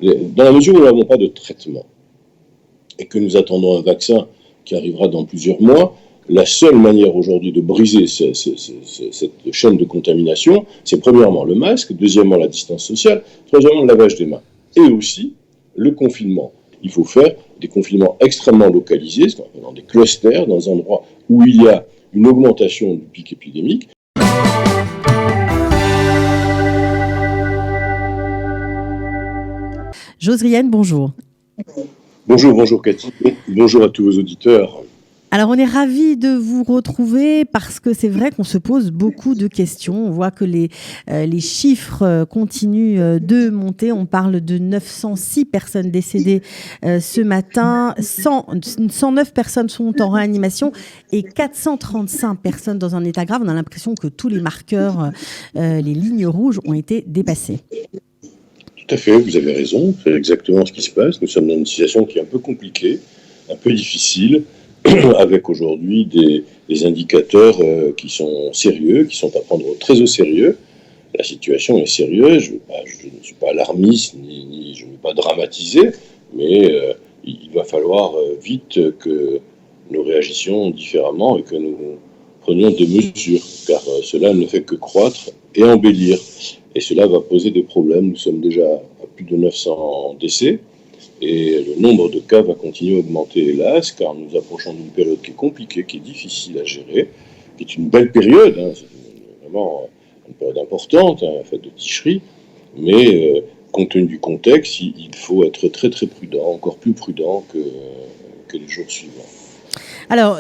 Dans la mesure où nous n'avons pas de traitement et que nous attendons un vaccin qui arrivera dans plusieurs mois, la seule manière aujourd'hui de briser cette chaîne de contamination, c'est premièrement le masque, deuxièmement la distance sociale, troisièmement le lavage des mains. Et aussi le confinement. Il faut faire des confinements extrêmement localisés, ce qu'on appelle dans des clusters, dans un endroit où il y a une augmentation du pic épidémique. Josrienne, bonjour. Bonjour Cathy, bonjour à tous vos auditeurs. Alors on est ravis de vous retrouver parce que c'est vrai qu'on se pose beaucoup de questions. On voit que les chiffres continuent de monter. On parle de 906 personnes décédées ce matin. 109 personnes sont en réanimation et 435 personnes dans un état grave. On a l'impression que tous les marqueurs, les lignes rouges ont été dépassés. Tout à fait, vous avez raison. C'est exactement ce qui se passe. Nous sommes dans une situation qui est un peu compliquée, un peu difficile, avec aujourd'hui des indicateurs qui sont sérieux, qui sont à prendre très au sérieux. La situation est sérieuse, je ne suis pas alarmiste, ni je ne veux pas dramatiser, mais il va falloir vite que nous réagissions différemment et que nous prenions des mesures, car cela ne fait que croître et embellir. Et cela va poser des problèmes. Nous sommes déjà à plus de 900 décès. Et le nombre de cas va continuer à augmenter, hélas, car nous approchons d'une période qui est compliquée, qui est difficile à gérer, qui est une belle période, c'est vraiment une période importante, fête de Ticherie, mais compte tenu du contexte, il faut être très très prudent, encore plus prudent que les jours suivants. Alors,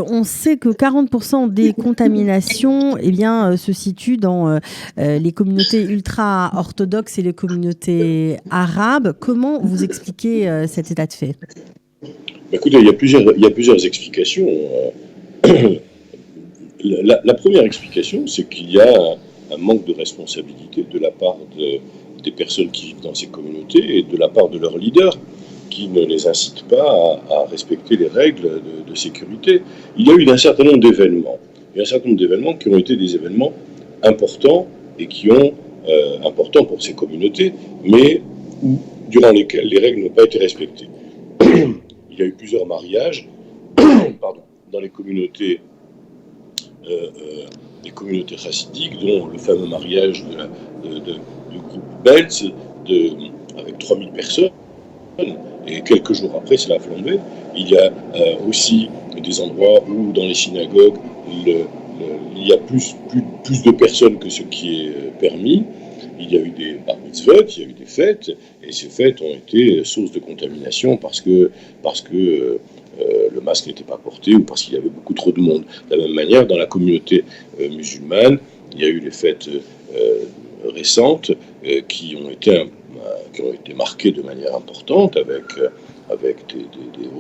on sait que 40% des contaminations se situent dans les communautés ultra-orthodoxes et les communautés arabes. Comment vous expliquez cet état de fait ? Écoutez, il y a plusieurs explications. La première explication, c'est qu'il y a un manque de responsabilité de la part des personnes qui vivent dans ces communautés et de la part de leurs leaders, qui ne les incite pas à respecter les règles de sécurité. Il y a eu un certain nombre d'événements. Il y a un certain nombre d'événements qui ont été des événements importants et qui ont importants pour ces communautés, mais durant lesquels les règles n'ont pas été respectées. Il y a eu plusieurs mariages dans les communautés chassidiques, dont le fameux mariage du groupe Belz avec 3000 personnes. Et quelques jours après, c'est la flambée. Il y a aussi des endroits où, dans les synagogues, il y a plus de personnes que ce qui est permis. Il y a eu des bar mitzvot, il y a eu des fêtes, et ces fêtes ont été source de contamination parce que le masque n'était pas porté ou parce qu'il y avait beaucoup trop de monde. De la même manière, dans la communauté musulmane, il y a eu les fêtes récentes qui ont été marquées de manière importante avec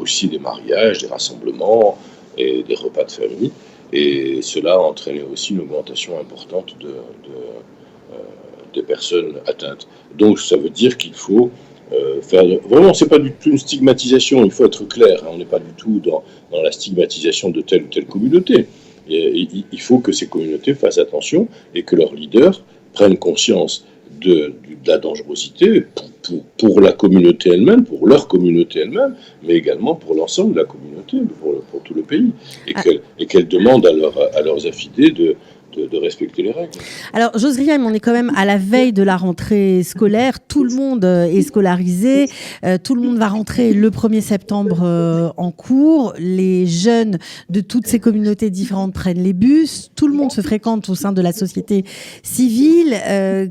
aussi des mariages, des rassemblements et des repas de famille. Et cela a entraîné aussi une augmentation importante des personnes atteintes. Donc ça veut dire qu'il faut faire... Vraiment, c'est pas du tout une stigmatisation, il faut être clair. On n'est pas du tout dans la stigmatisation de telle ou telle communauté. Il faut que ces communautés fassent attention et que leurs leaders prennent conscience de la dangerosité pour la communauté elle-même, pour leur communauté elle-même, mais également pour l'ensemble de la communauté, pour tout le pays, et qu'elles demandent à leurs affidés de respecter les règles. Alors, Josrienne, on est quand même à la veille de la rentrée scolaire. Tout le monde est scolarisé. Tout le monde va rentrer le 1er septembre en cours. Les jeunes de toutes ces communautés différentes prennent les bus. Tout le monde se fréquente au sein de la société civile.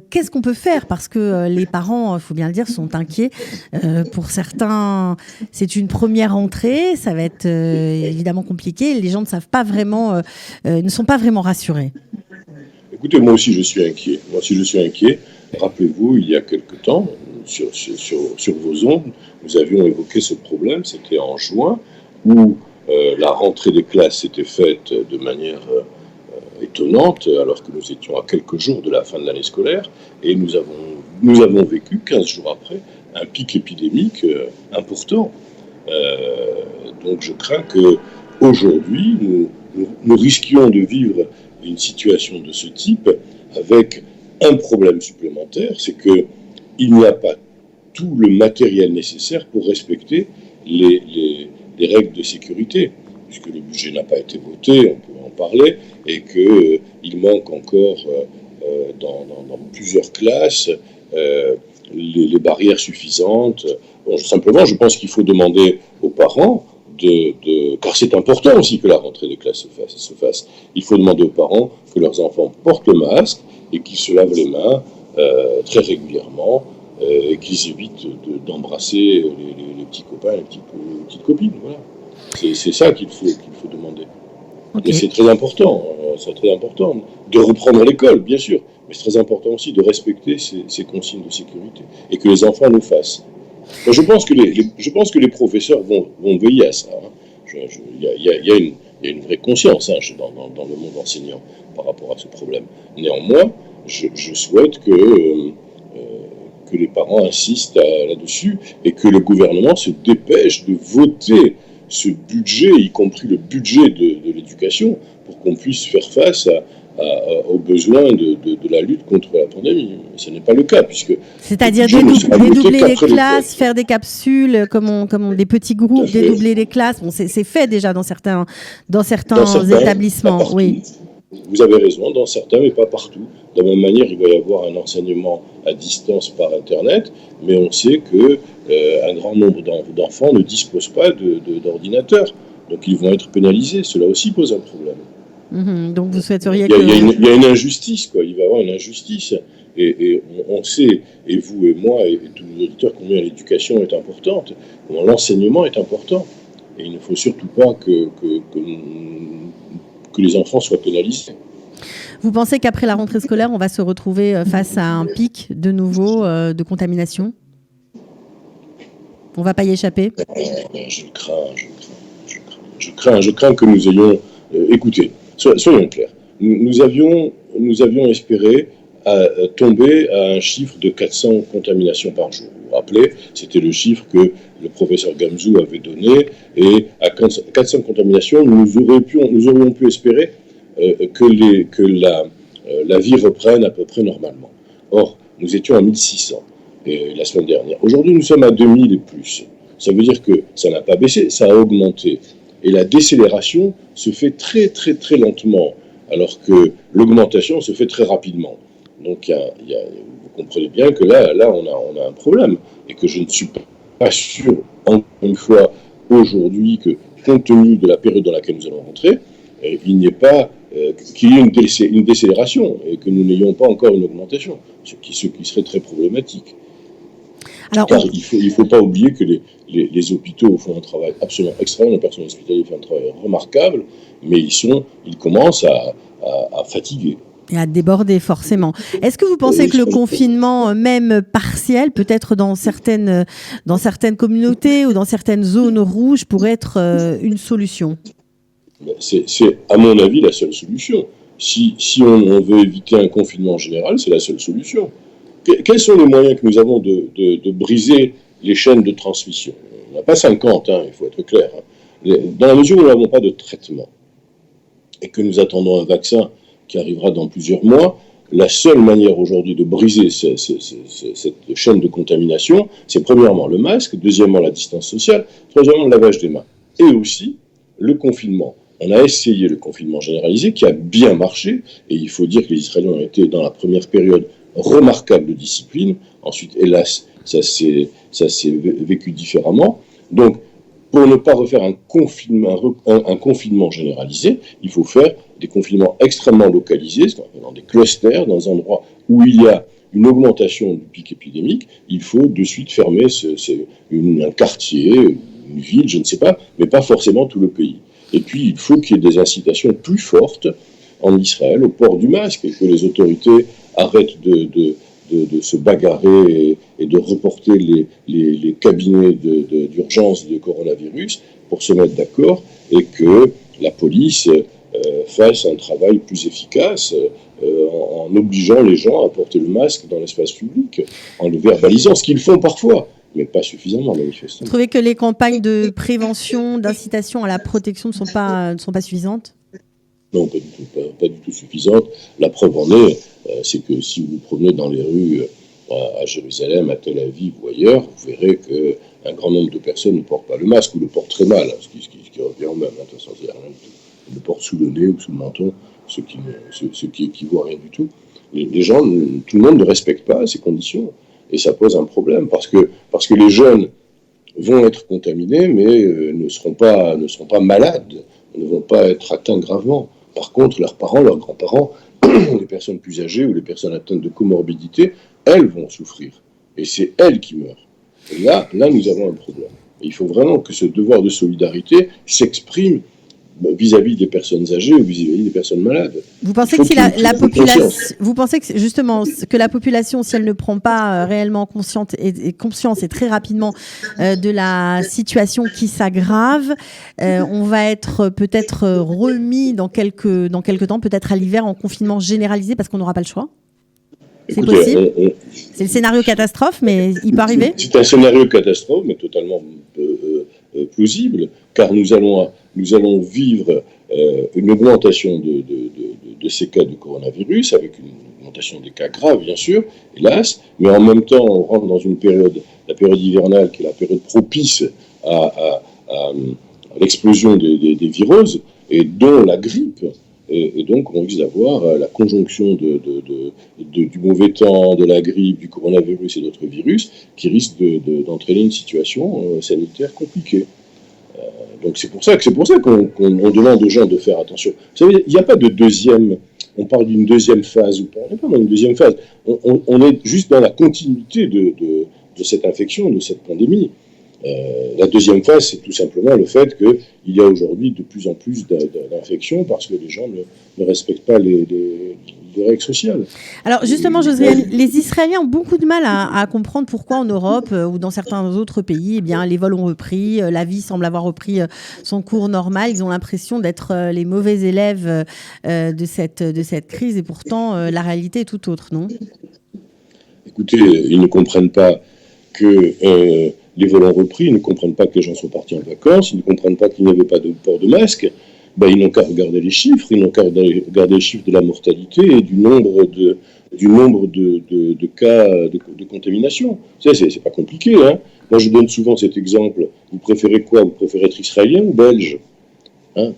Qu'est-ce qu'on peut faire ? Parce que les parents, il faut bien le dire, sont inquiets. Pour certains, c'est une première rentrée. Ça va être évidemment compliqué. Les gens ne savent pas vraiment, ne sont pas vraiment rassurés. Écoutez, moi aussi je suis inquiet. Rappelez-vous, il y a quelque temps, sur vos ondes, nous avions évoqué ce problème, c'était en juin, où la rentrée des classes s'était faite de manière étonnante, alors que nous étions à quelques jours de la fin de l'année scolaire, et nous avons vécu, 15 jours après, un pic épidémique important. Donc je crains qu'aujourd'hui, nous risquions de vivre une situation de ce type avec un problème supplémentaire, c'est qu'il n'y a pas tout le matériel nécessaire pour respecter les règles de sécurité, puisque le budget n'a pas été voté, on peut en parler, et qu'il manque encore dans plusieurs classes les barrières suffisantes. Bon, simplement, je pense qu'il faut demander aux parents, car c'est important aussi que la rentrée des classes se fasse. Il faut demander aux parents que leurs enfants portent le masque et qu'ils se lavent les mains très régulièrement et qu'ils évitent d'embrasser les petits copains et les petites copines. Voilà. C'est ça qu'il faut demander. Okay. Et c'est très important de reprendre l'école, bien sûr, mais c'est très important aussi de respecter ces consignes de sécurité et que les enfants le fassent. Je pense que les professeurs vont veiller à ça. Il y a une vraie conscience dans le monde enseignant par rapport à ce problème. Néanmoins, je souhaite que les parents insistent là-dessus et que le gouvernement se dépêche de voter ce budget, y compris le budget de l'éducation, pour qu'on puisse faire face aux besoins de la lutte contre la pandémie. Ce n'est pas le cas, puisque... C'est-à-dire dédoubler les classes, faire des capsules, comme des petits groupes, dédoubler les classes. Bon, c'est fait déjà dans certains établissements. Oui. Vous avez raison, dans certains, mais pas partout. De la même manière, il va y avoir un enseignement à distance par Internet, mais on sait qu'un grand nombre d'enfants ne disposent pas d'ordinateur. Donc ils vont être pénalisés. Cela aussi pose un problème. Donc vous souhaiteriez il y a une injustice, quoi. Il va y avoir une injustice. Et on sait, et vous et moi, et tous nos auditeurs, combien l'éducation est importante, combien l'enseignement est important. Et il ne faut surtout pas que les enfants soient pénalisés. Vous pensez qu'après la rentrée scolaire, on va se retrouver face à un pic de nouveau de contamination ? On ne va pas y échapper ? Je crains que nous ayons... écoutez, soyons clairs. Nous avions espéré tomber à un chiffre de 400 contaminations par jour. Vous vous rappelez, c'était le chiffre que le professeur Gamzou avait donné, et à 400 contaminations, nous aurions pu espérer que la vie reprenne à peu près normalement. Or, nous étions à 1600 la semaine dernière. Aujourd'hui, nous sommes à 2000 et plus. Ça veut dire que ça n'a pas baissé, ça a augmenté. Et la décélération se fait très, très, très lentement, alors que l'augmentation se fait très rapidement. Donc, vous comprenez bien que là on a un problème, et que je ne suis pas sûr, encore une fois, aujourd'hui, que compte tenu de la période dans laquelle nous allons rentrer, il n'y ait pas qu'il y ait une décélération, et que nous n'ayons pas encore une augmentation, ce qui serait très problématique. Alors, car il ne faut pas oublier que les hôpitaux font un travail absolument extraordinaire, le personnel hospitalier fait un travail remarquable, mais ils commencent à fatiguer. Et à déborder, forcément. Est-ce que vous pensez que le confinement, même partiel, peut-être dans certaines communautés ou dans certaines zones rouges, pourrait être une solution ? C'est, à mon avis, la seule solution. Si on veut éviter un confinement général, c'est la seule solution. Quels sont les moyens que nous avons de briser les chaînes de transmission ? On n'a pas 50, il faut être clair. Dans la mesure où nous n'avons pas de traitement et que nous attendons un vaccin qui arrivera dans plusieurs mois, la seule manière aujourd'hui de briser cette chaîne de contamination, c'est premièrement le masque, deuxièmement la distance sociale, troisièmement le lavage des mains. Et aussi le confinement. On a essayé le confinement généralisé qui a bien marché, et il faut dire que les Israéliens ont été dans la première période remarquable de discipline. Ensuite, hélas, ça s'est vécu différemment. Donc, pour ne pas refaire un confinement généralisé, il faut faire des confinements extrêmement localisés, dans des clusters, dans un endroit où il y a une augmentation du pic épidémique. Il faut de suite fermer un quartier, une ville, je ne sais pas, mais pas forcément tout le pays. Et puis, il faut qu'il y ait des incitations plus fortes en Israël au port du masque, et que les autorités arrêtent de se bagarrer et de reporter les cabinets d'urgence de coronavirus pour se mettre d'accord, et que la police fasse un travail plus efficace en obligeant les gens à porter le masque dans l'espace public, en le verbalisant, ce qu'ils font parfois, mais pas suffisamment, manifestement. Vous trouvez que les campagnes de prévention, d'incitation à la protection ne sont pas suffisantes ? Non, pas du tout suffisante. La preuve en est, c'est que si vous vous promenez dans les rues à Jérusalem, à Tel Aviv ou ailleurs, vous verrez qu'un grand nombre de personnes ne portent pas le masque ou le portent très mal, ce qui revient au même. De toute façon, ils le portent sous le nez ou sous le menton, ce qui équivaut à rien du tout. Les gens, tout le monde ne respecte pas ces conditions. Et ça pose un problème parce que les jeunes vont être contaminés, mais ne seront pas malades, ne vont pas être atteints gravement. Par contre, leurs parents, leurs grands-parents, les personnes plus âgées ou les personnes atteintes de comorbidité, elles vont souffrir. Et c'est elles qui meurent. Et là, nous avons un problème. Et il faut vraiment que ce devoir de solidarité s'exprime vis-à-vis des personnes âgées ou vis-à-vis des personnes malades. Vous pensez que si la population, vous pensez que justement que la population, si elle ne prend pas réellement conscience et très rapidement de la situation qui s'aggrave, on va être peut-être remis dans quelques temps, peut-être à l'hiver, en confinement généralisé parce qu'on n'aura pas le choix? C'est possible. C'est le scénario catastrophe, mais il peut arriver. C'est un scénario catastrophe, mais totalement plausible, car nous allons vivre une augmentation de ces cas de coronavirus, avec une augmentation des cas graves, bien sûr, hélas, mais en même temps, on rentre dans la période hivernale, qui est la période propice à l'explosion des viroses, et dont la grippe. Et donc, on risque d'avoir la conjonction du mauvais temps, de la grippe, du coronavirus et d'autres virus qui risquent d'entraîner une situation sanitaire compliquée. Donc, c'est pour ça qu'on demande aux gens de faire attention. Vous savez, il n'y a pas de deuxième. On parle d'une deuxième phase ou pas. On n'est pas dans une deuxième phase. On est juste dans la continuité de cette infection, de cette pandémie. La deuxième phase, c'est tout simplement le fait qu'il y a aujourd'hui de plus en plus d'infections parce que les gens ne respectent pas les règles sociales. Alors justement, Josiane, les Israéliens ont beaucoup de mal à comprendre pourquoi en Europe ou dans certains autres pays, eh bien, les vols ont repris, la vie semble avoir repris son cours normal. Ils ont l'impression d'être les mauvais élèves de cette crise et pourtant la réalité est tout autre, non? Écoutez, ils ne comprennent pas que les vols ont repris, ils ne comprennent pas que les gens sont partis en vacances, ils ne comprennent pas qu'il n'y avait pas de port de masque. Ben, ils n'ont qu'à regarder les chiffres, ils n'ont qu'à regarder les chiffres de la mortalité et du nombre de cas de contamination. C'est pas compliqué, hein. Moi, je donne souvent cet exemple. Vous préférez quoi? Vous préférez être israélien ou belge, hein?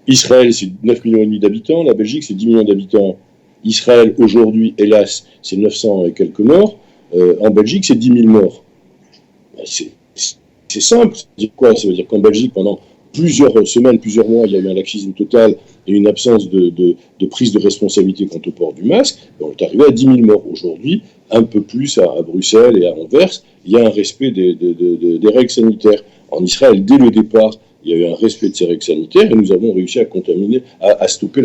Israël, c'est 9,5 millions d'habitants, la Belgique, c'est 10 millions d'habitants. Israël, aujourd'hui, hélas, c'est 900 et quelques morts. En Belgique, c'est 10 000 morts. C'est simple. Ça veut dire quoi? Ça veut dire qu'en Belgique, pendant plusieurs semaines, plusieurs mois, il y a eu un laxisme total et une absence de prise de responsabilité quant au port du masque. On est arrivé à 10 000 morts. Aujourd'hui, un peu plus à Bruxelles et à Anvers, il y a un respect des règles sanitaires. En Israël, dès le départ, il y a eu un respect de ces règles sanitaires et nous avons réussi à stopper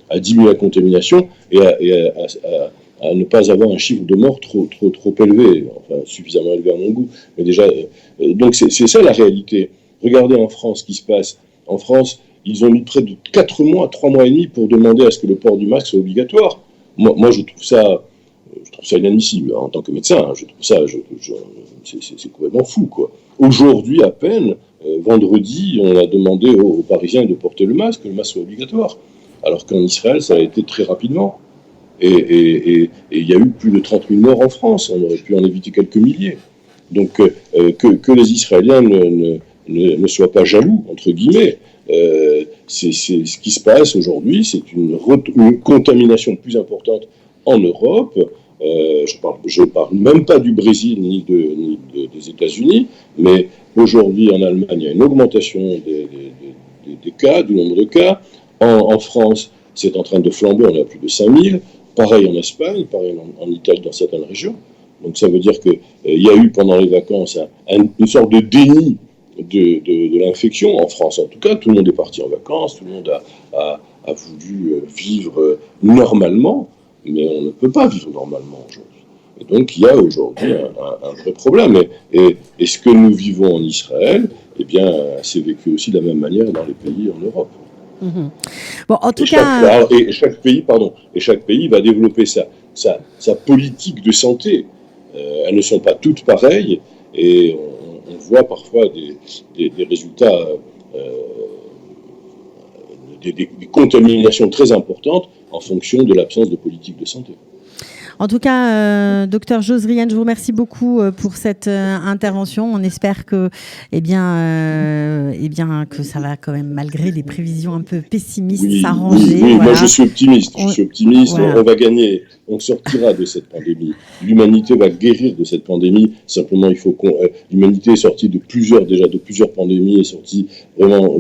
à diminuer la contamination et à ne pas avoir un chiffre de morts trop élevé, enfin suffisamment élevé à mon goût. Mais déjà, donc c'est ça la réalité. Regardez en France ce qui se passe. En France, ils ont mis près de 4 mois, 3 mois et demi pour demander à ce que le port du masque soit obligatoire. Moi je trouve ça inadmissible en tant que médecin. Hein, je trouve ça, c'est complètement fou, quoi. Aujourd'hui, à peine, vendredi, on a demandé aux Parisiens de porter le masque, que le masque soit obligatoire. Alors qu'en Israël, ça a été très rapidement. Et il y a eu plus de 30 000 morts en France. On aurait pu en éviter quelques milliers. Donc, que les Israéliens ne soient pas jaloux, entre guillemets. C'est ce qui se passe aujourd'hui. C'est une contamination plus importante en Europe. Je parle même pas du Brésil ni des États-Unis, mais aujourd'hui en Allemagne, il y a une augmentation des cas, du nombre de cas. En France, c'est en train de flamber, on est à plus de 5 000. Pareil en Espagne, pareil en Italie dans certaines régions. Donc ça veut dire qu'il y a eu pendant les vacances une sorte de déni de l'infection, en France en tout cas. Tout le monde est parti en vacances, tout le monde a voulu vivre normalement, mais on ne peut pas vivre normalement aujourd'hui. Et donc il y a aujourd'hui un vrai problème. Et ce que nous vivons en Israël, eh bien, c'est vécu aussi de la même manière dans les pays en Europe. Mmh. Bon, en tout cas, chaque pays va développer sa politique de santé. Elles ne sont pas toutes pareilles et on voit parfois des résultats, des contaminations très importantes en fonction de l'absence de politique de santé. En tout cas, docteur Josriane, je vous remercie beaucoup pour cette intervention. On espère que, que ça va quand même, malgré les prévisions un peu pessimistes, s'arranger. Oui, voilà. Moi je suis optimiste. Voilà. On va gagner, on sortira de cette pandémie. L'humanité va guérir de cette pandémie. Simplement, il faut l'humanité est sortie de plusieurs pandémies, est sortie vraiment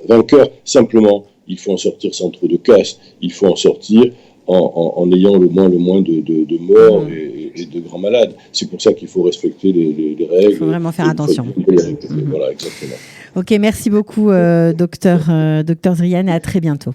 vainqueur. Simplement, il faut en sortir sans trop de casse. Il faut en sortir en ayant le moins de morts et de grands malades. C'est pour ça qu'il faut respecter les règles. Il faut vraiment faire attention. Voilà, exactement. Ok, merci beaucoup, docteur Zriane, et à très bientôt.